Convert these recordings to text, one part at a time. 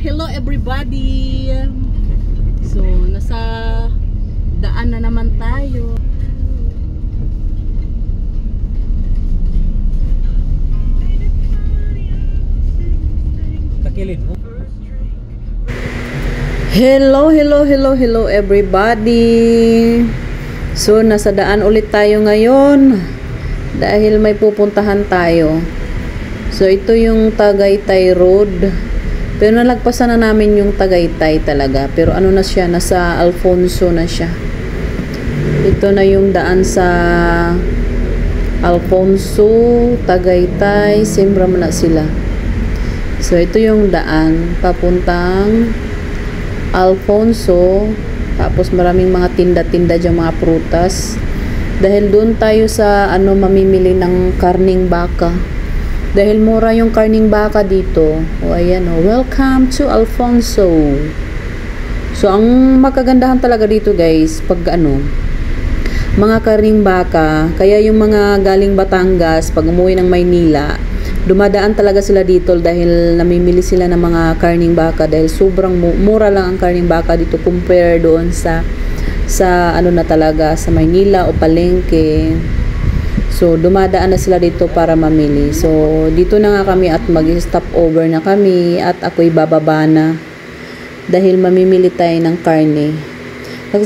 Hello everybody! So, nasa daan na naman tayo. Takilid mo? Hello everybody! So, nasa daan ulit tayo ngayon dahil may pupuntahan tayo. So, ito yung Tagaytay Road. Pero nalagpasan na namin yung Tagaytay talaga. Pero ano na siya, nasa Alfonso na siya. Ito na yung daan sa Alfonso, Tagaytay, sembra mo na sila. So, ito yung daan papuntang Alfonso. Tapos maraming mga tinda-tinda dyan, mga prutas. Dahil doon tayo sa mamimili ng karning baka. Dahil mura yung karning baka dito. O ayan o. Welcome to Alfonso. So ang makagandahan talaga dito guys, pag mga karning baka, kaya yung mga galing Batangas, pag umuwi ng Maynila, dumadaan talaga sila dito dahil namimili sila ng mga karning baka dahil sobrang mura lang ang karning baka dito compare doon sa talaga sa Maynila o palengke. So dumadaan na sila dito para mamili. So dito na nga kami at mag-stop over na kami at ako'y bababa na dahil mamimili tayo ng karne.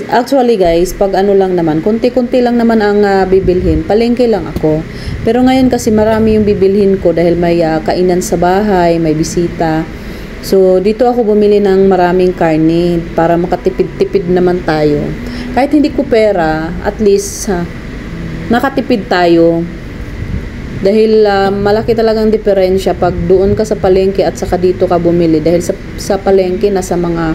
Actually guys, pag lang naman, konti-konti lang naman ang bibilhin. Palengke lang ako. Pero ngayon kasi marami yung bibilhin ko dahil may kainan sa bahay, may bisita. So dito ako bumili ng maraming karne para makatipid-tipid naman tayo. Kahit hindi ko pera, at least nakatipid tayo. Dahil malaki talagang diferensya pag doon ka sa palengke at saka dito ka bumili. Dahil sa palengke nasa mga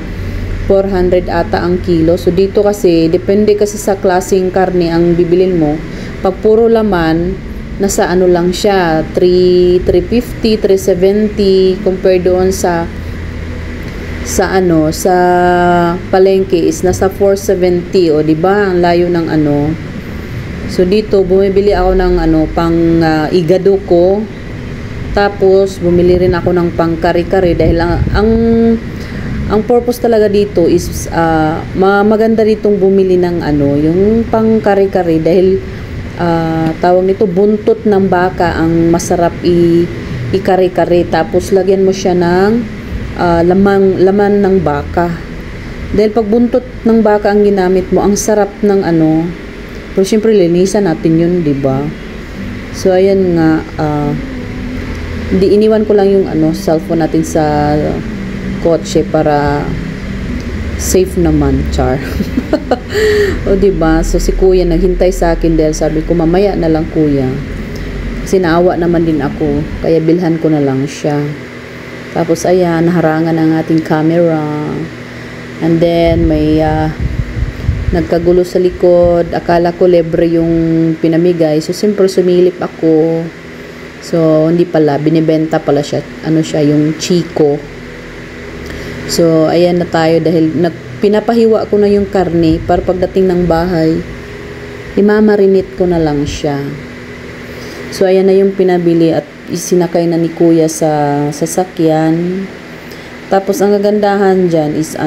400 ata ang kilo. So dito kasi, depende kasi sa klaseng karne ang bibilin mo. Pag puro laman, nasa lang siya, 350, 370 compared doon sa palengke is nasa 470 o di ba? Ang layo ng So dito bumibili ako ng pang igado ko. Tapos bumili rin ako ng pang kare-kare dahil ang purpose talaga dito is maganda ditong bumili ng yung pang kare-kare dahil tawag nito buntot ng baka ang masarap i-kare-kare. Tapos lagyan mo siya ng laman ng baka. Dahil pag buntot ng baka ang ginamit mo, ang sarap ng pero syempre linisan natin yun, di ba? So ayan nga, hindi iniwan ko lang yung cellphone natin sa kotse para safe naman, char. O di ba? So si kuya naghintay sa akin dahil sabi ko mamaya na lang kuya. Kasi naawa naman din ako, kaya bilhan ko na lang siya. Tapos ayan, naharangan ang ating camera. And then may nagkagulo sa likod. Akala ko libre yung pinamigay. So siyempre sumilip ako. So hindi pala, binibenta pala siya. Siya yung Chico. So ayan na tayo dahil pinapahiwa ko na yung karne para pagdating ng bahay imamarinate ko na lang siya. So ayan na yung pinabili at isinakay na ni kuya sa sasakyan. Tapos ang kagandahan dyan is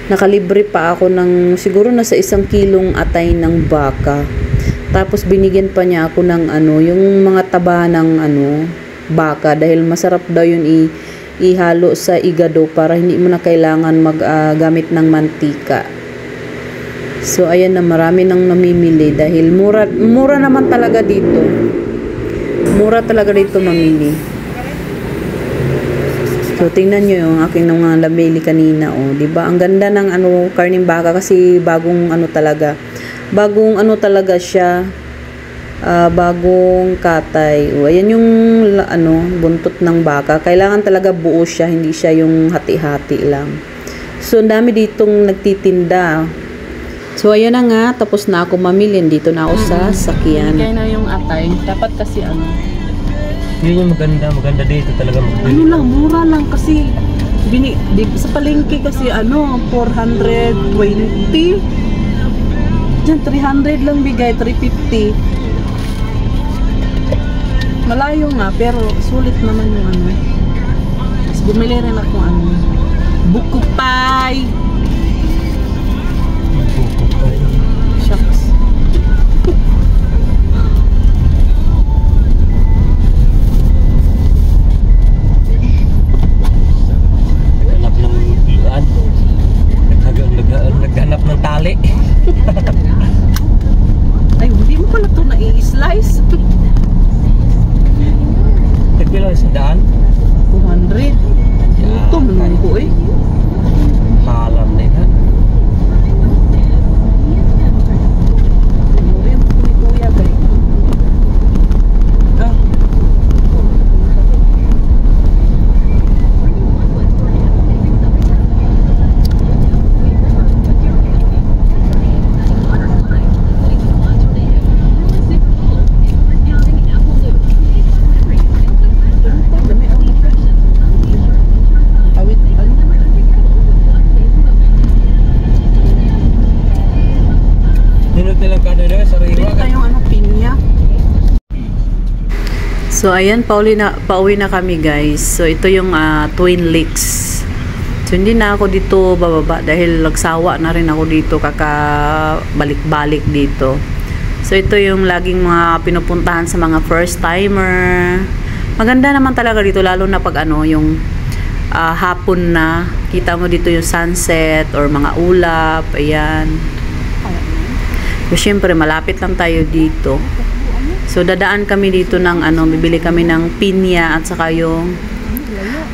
nakalibre pa ako ng siguro nasa 1 kilong atay ng baka. Tapos binigyan pa niya ako ng yung mga taba ng baka dahil masarap daw yun ihalo sa igado para hindi mo na kailangan maggamit ng mantika. So ayan na, marami nang namimili dahil mura naman talaga dito. Mura talaga dito mamili. So tingnan nyo yung aking mga labili kanina, di ba? Ang ganda ng karning baka kasi bagong talaga. Bagong talaga siya. Bagong katay. Ayan yung buntot ng baka. Kailangan talaga buo siya, hindi siya yung hati-hati lang. So ang dami ditong nagtitinda. So ayan na nga, tapos na ako mamili. Dito na ako sa sakyan. Kaya na yung atay. Dapat kasi Yun yung maganda dito talaga. Lang, mura lang kasi sa palengke kasi 420. Diyan 300 lang bigay, 350. Malayo nga pero sulit naman yung bumili rin ako buko pie. Shucks. Naghanap ng biluan. Naghanap ng tali. Ay, hindi mo pala ito na-i-slice. Nagpila sa daan. 200. Ito, manong ko eh. Halam na yun. So ayan, pauwi na kami guys. So ito yung Twin Lakes. So hindi na ako dito bababa dahil nagsawa na rin ako dito, kakabalik-balik dito. So ito yung laging mga pinupuntahan sa mga first timer. Maganda naman talaga dito, lalo na pag yung hapon na, kita mo dito yung sunset or mga ulap. Ayan. So syempre malapit lang tayo dito. So dadaan kami dito ng bibili kami ng pinya at saka yung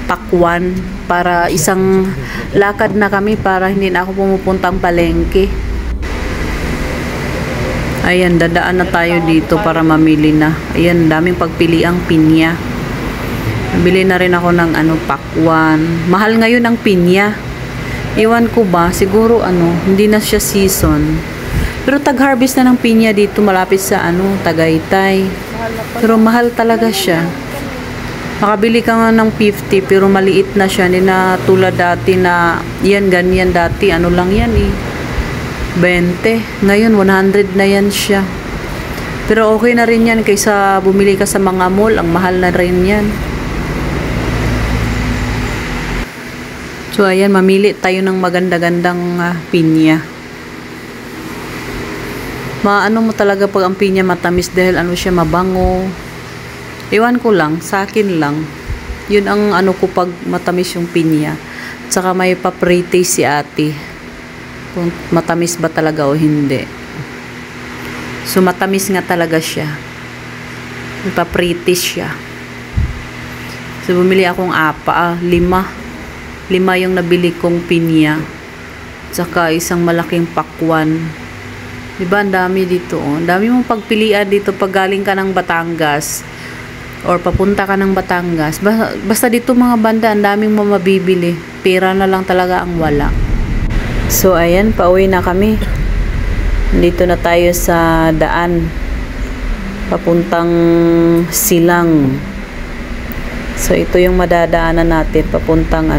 pakwan para isang lakad na kami para hindi na ako pumupuntang palengke. Ayan, dadaan na tayo dito para mamili na. Ayan, daming pagpiliang pinya. Nabili na rin ako ng pakwan. Mahal ngayon ang pinya. Iwan ko ba, siguro hindi na siya season. Pero tag-harvest na ng pinya dito malapit sa Tagaytay. Pero mahal talaga siya. Makabili ka nga ng 50 pero maliit na siya. Hindi na tulad dati na yan ganyan dati. Lang yan 20. Ngayon 100 na yan siya. Pero okay na rin yan kaysa bumili ka sa mga mall. Ang mahal na rin yan. So ayan, mamili tayo ng maganda-gandang pinya. Maano mo talaga pag ang pinya matamis dahil siya mabango. Iwan ko lang, sa akin lang. Yun ang ko pag matamis yung pinya. Tsaka may pa-pre-taste si ate. Kung matamis ba talaga o hindi. So matamis nga talaga siya. May pa-pre-taste siya. So bumili akong 5 yung nabili kong pinya. Tsaka isang malaking pakwan. Diba, ang dami dito. Ang dami mong pagpilian dito pag galing ka ng Batangas or papunta ka ng Batangas. Basta dito mga banda, ang daming mo mabibili. Pera na lang talaga ang wala. So, ayan, pauwi na kami. Dito na tayo sa daan. Papuntang Silang. So, ito yung madadaanan natin. Papuntang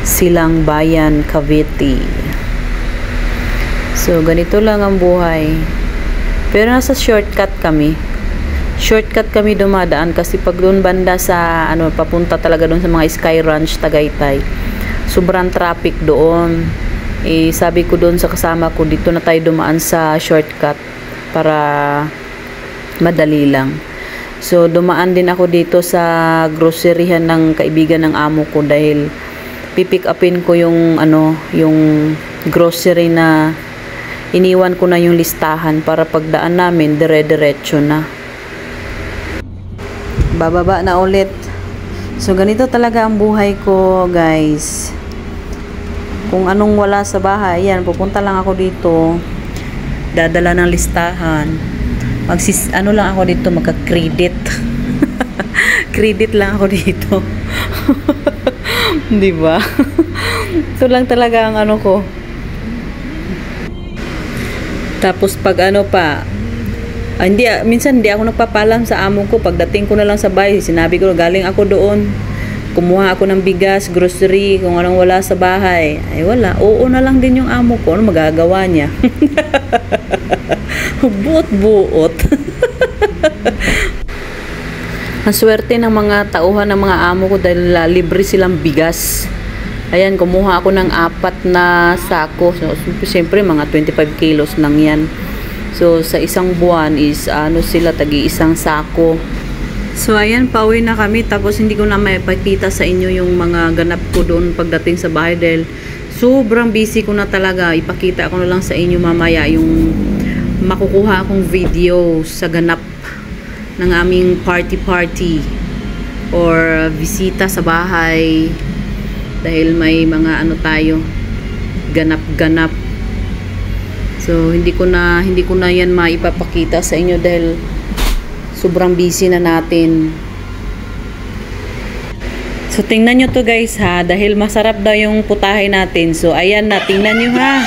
Silang Bayan, Cavite. So, ganito lang ang buhay. Pero nasa shortcut kami. Shortcut kami dumadaan kasi pag doon banda sa, papunta talaga doon sa mga Sky Ranch, Tagaytay. Sobrang traffic doon. Sabi ko doon sa kasama ko, dito na tayo dumaan sa shortcut para madali lang. So, dumaan din ako dito sa groceryhan ng kaibigan ng amo ko dahil pipick upin ko yung, yung grocery na iniwan ko na yung listahan para pagdaan namin, dire-diretso na. Bababa na ulit. So, ganito talaga ang buhay ko, guys. Kung anong wala sa bahay, yan, pupunta lang ako dito. Dadala ng listahan. Lang ako dito, magka-credit. Credit lang ako dito. Diba? Ito lang talaga ang ko. Tapos pag minsan hindi ako nagpapalam sa amo ko. Pagdating ko na lang sa bahay, sinabi ko, galing ako doon. Kumuha ako ng bigas, grocery, kung anong wala sa bahay. Ay wala, oo na lang din yung amo ko. Ano magagawa niya? Buot-buot. Ang swerte ng mga tauhan ng mga amo ko dahil libre silang bigas. Ayan, kumuha ako ng 4 na sako. So, siyempre, mga 25 kilos lang yan. So, sa isang buwan is, sila, tagi-isang sako. So, ayan, pauwi na kami. Tapos, hindi ko na maipakita sa inyo yung mga ganap ko doon pagdating sa bahay dahil sobrang busy ko na talaga. Ipakita ko na lang sa inyo mamaya yung makukuha akong video sa ganap ng aming party or bisita sa bahay dahil may mga tayo ganap. So hindi ko na yan maipapakita sa inyo dahil sobrang busy na natin. So tingnan nyo to guys ha, dahil masarap daw yung putahe natin. So ayan na, tingnan nyo ha.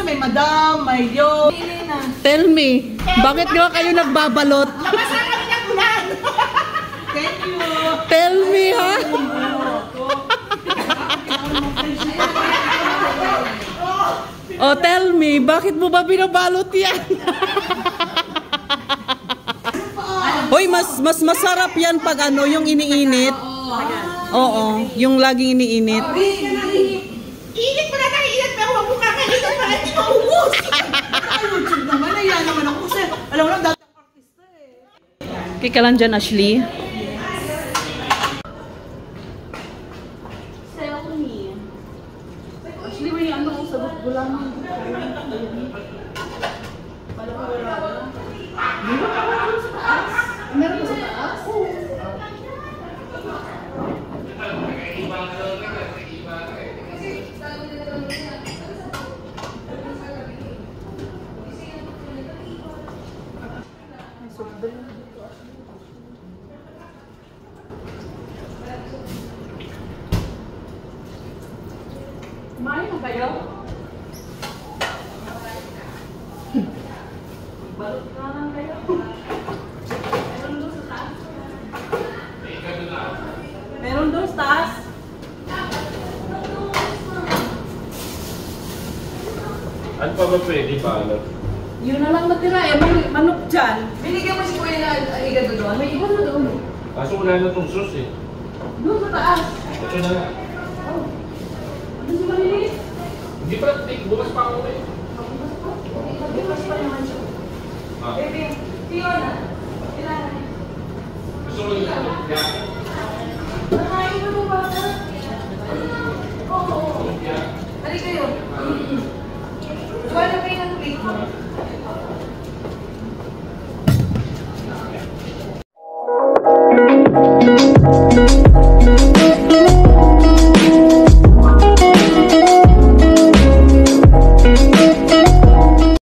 May madam, may yo. Tell me, bakit nga kayo nagbabalot? Thank you. Tell me ha. Oh, tell me, bakit mo ba binabalot yan? Hoy, mas masarap yan pag yung iniinit. Oo, yung laging iniinit. Init pa na kainit, pero huwag mo kakainit para hindi maubos. YouTube naman, ayan naman ako kasi alam mo lang dati ang artista eh. Kika lang dyan, Ashley. Ashley, may sagot ko lang. Meron sa taas? Kumain na kayo? Balot na lang kayo. Meron doon sa taas? Meron doon sa taas? Ano pa ba pwede balot? Yun na lang natira eh, may manok dyan. Binigyan mo si Kuya na igado doon. May iba na doon. Kaso wala na itong sauce eh. Doon sa taas. Ito na nga. Ano si Maliliit? Hindi pa, bukas pa ako eh. Bukas pa naman siya. Ah. Baby, Fiona.